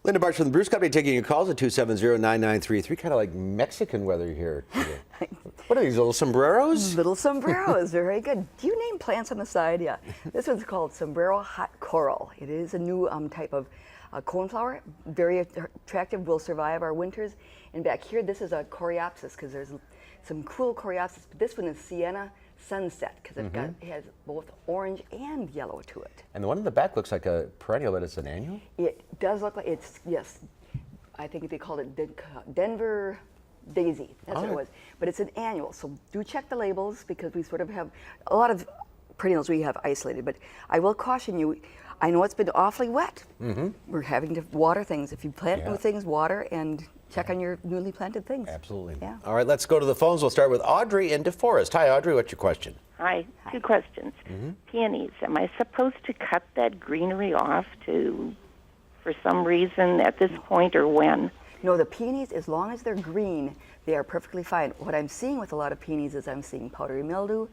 Linda Barcz from the Barcz Company taking your calls at 270-9933. Kind of like Mexican weather here today. What are these, little sombreros? Little sombreros, very good. Do you name plants on the side? Yeah. This one's called sombrero hot coral. It is a new type of coneflower, very attractive, will survive our winters. And back here, this is a coreopsis, because there's some cool coreopsis, but this one is sienna sunset, because it has both orange and yellow to it. And the one in the back looks like a perennial, but it's an annual? It does look like, it's, yes, I think they called it Denver Daisy, that's what it was. But it's an annual, so do check the labels, because we sort of have a lot of perennials we have isolated, but I will caution you, I know it's been awfully wet. We're having to water things. If you plant new things, water and check on your newly planted things. Absolutely. Yeah. All right, let's go to the phones. We'll start with Audrey in DeForest. Hi, Audrey. What's your question? Hi. Two questions. Peonies. Am I supposed to cut that greenery off for some reason at this point, or when? No, the peonies, as long as they're green, they are perfectly fine. What I'm seeing with a lot of peonies is I'm seeing powdery mildew.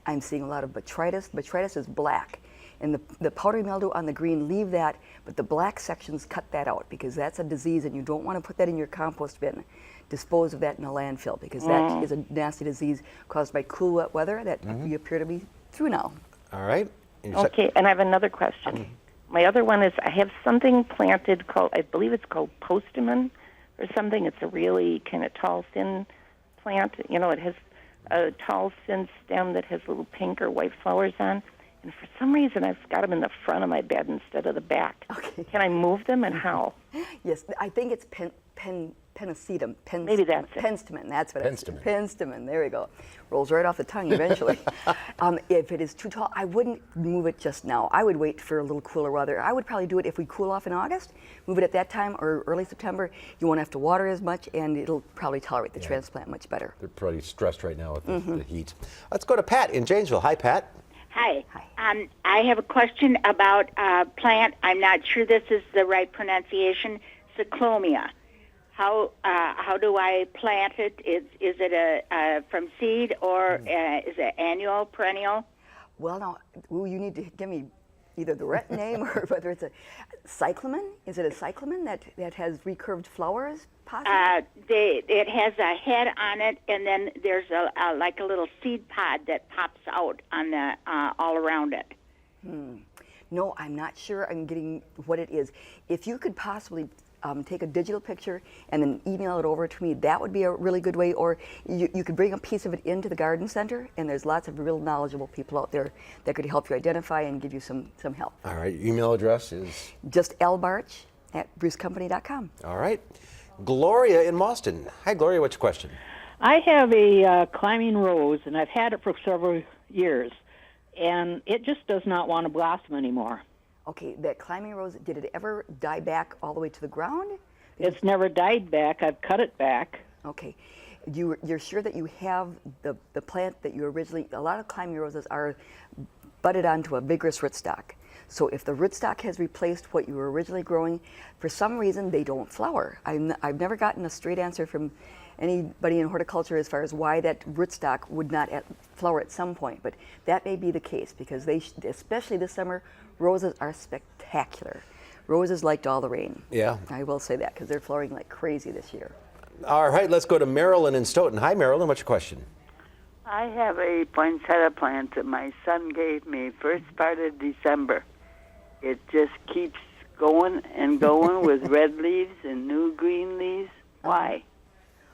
I'm seeing a lot of botrytis. Botrytis is black. And the powdery mildew on the green, leave that, but the black sections, cut that out, because that's a disease and you don't want to put that in your compost bin. Dispose of that in a landfill, because that is a nasty disease caused by cool, wet weather that we appear to be through now. All right. Okay, and I have another question. My other one is I have something planted called, I believe it's called postamon or something. It's a really kind of tall, thin plant. You know, it has a tall, thin stem that has little pink or white flowers on. And for some reason, I've got them in the front of my bed instead of the back. Okay. Can I move them, and how? Yes, I think it's pennisetum. Maybe that's it. Penstemon, that's what it's. Penstemon. Penstemon, there we go. Rolls right off the tongue eventually. If it is too tall, I wouldn't move it just now. I would wait for a little cooler weather. I would probably do it if we cool off in August, move it at that time, or early September. You won't have to water as much, and it'll probably tolerate the transplant much better. They're pretty stressed right now with the heat. Let's go to Pat in Janesville. Hi, Pat. Hi. I have a question about a plant. I'm not sure this is the right pronunciation. Cyclomia. How do I plant it? Is it from seed, or is it annual, perennial? Well, now, you need to give me either the right name or whether it's a cyclamen. Is it a cyclamen that has recurved flowers, possibly? It has a head on it, and then there's like a little seed pod that pops out on the all around it. No, I'm not sure I'm getting what it is. If you could possibly take a digital picture and then email it over to me, that would be a really good way. Or you could bring a piece of it into the garden center, and there's lots of real knowledgeable people out there that could help you identify and give you some help. All right, your email address is? Just lbarcz@barczcompany.com. All right. Gloria in Boston. Hi, Gloria, what's your question? I have a climbing rose, and I've had it for several years, and it just does not want to blossom anymore. Okay, that climbing rose, did it ever die back all the way to the ground? It's never died back. I've cut it back. Okay. You're sure that you have the plant that you originally, a lot of climbing roses are budded onto a vigorous rootstock. So if the rootstock has replaced what you were originally growing, for some reason they don't flower. I've never gotten a straight answer from anybody in horticulture as far as why that rootstock would not flower at some point, but that may be the case, because especially this summer, roses are spectacular. Roses liked all the rain. Yeah. I will say that, because they're flowering like crazy this year. All right, let's go to Marilyn in Stoughton. Hi, Marilyn, what's your question? I have a poinsettia plant that my son gave me first part of December. It just keeps going and going with red leaves and new green leaves. Why?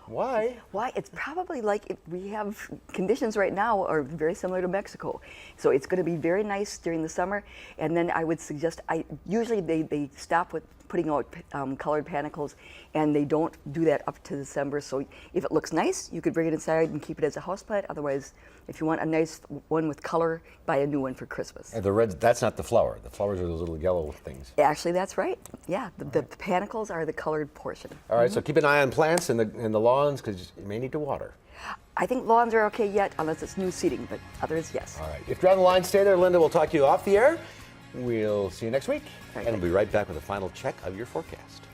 Why? Why? It's probably like we have conditions right now are very similar to Mexico. So it's going to be very nice during the summer. And then I would suggest, usually they stop with putting out colored panicles, and they don't do that up to December. So if it looks nice, you could bring it inside and keep it as a houseplant. Otherwise, if you want a nice one with color, buy a new one for Christmas. And the red, that's not the flower. The flowers are those little yellow things. Actually, that's right. Yeah, the panicles are the colored portion. All right, so keep an eye on plants in the lawns, because you may need to water. I think lawns are okay yet, unless it's new seeding, but others, yes. All right, if you're on the line, stay there. Linda will talk to you off the air. We'll see you next week, and we'll be right back with a final check of your forecast.